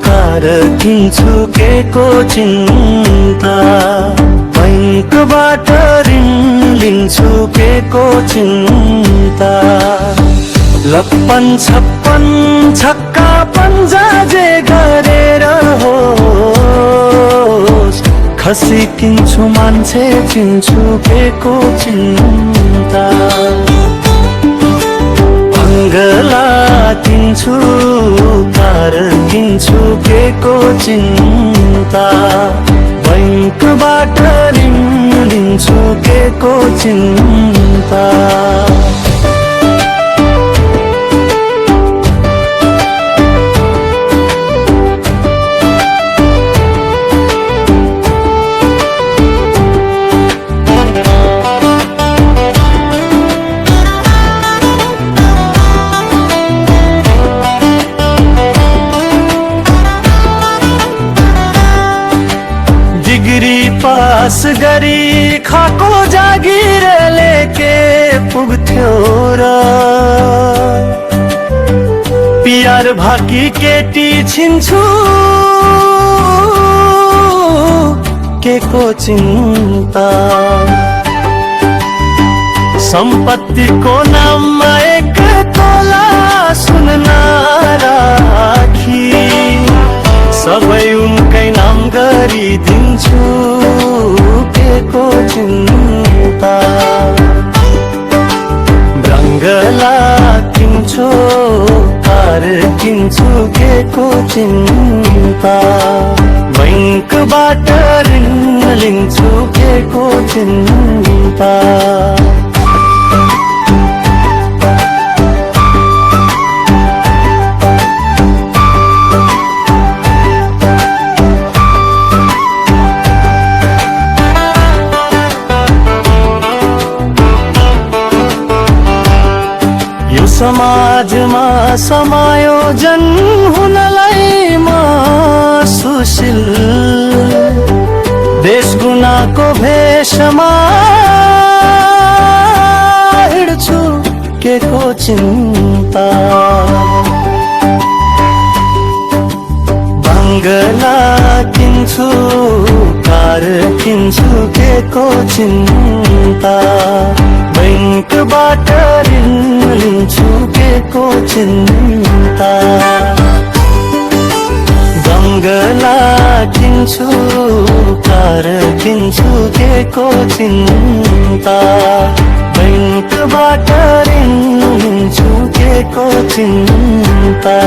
Car किन्छु के को चिन्ता, बैंकबाट ऋण लिन्छु के को चिन्ता। लप्पन छप्पन छक्का पन्जा जे गरेर होस्, खसी किन्छु मान्छे चिन्छु के को चिन्ता। बंगला किन्छु कार किन्छु के को चिन्ता, बैंकबाट ऋण लिन्छु के को चिन्ता। डिग्री पास गरी खाको जागिर लेके पुग्थ्यो र, पियार भाकी केटी छिन्छु के को चिन्ता। सम्पत्तिको नाममा एक तोला सुनमा राखी, सबै उनकै नाम गरिदिन्छु के को चिन्ता। बंगला किन्छु कार किन्छु के को चिन्ता, बैंकबाट ऋण लिन्छु के को चिन्ता। समाजमा समायोजन हुनलाई म सुशील, देश गुनाको भेषमा हिँड्छु के को चिन्ता। बंगला किन्छु कार किन्छु के को चिन्ता, बैंकबाट ऋण लिन्छु के को चिन्ता। बंगला किन्छु कार किन्छु के को चिन्ता, बैंकबाट ऋण लिन्छु के को चिन्ता।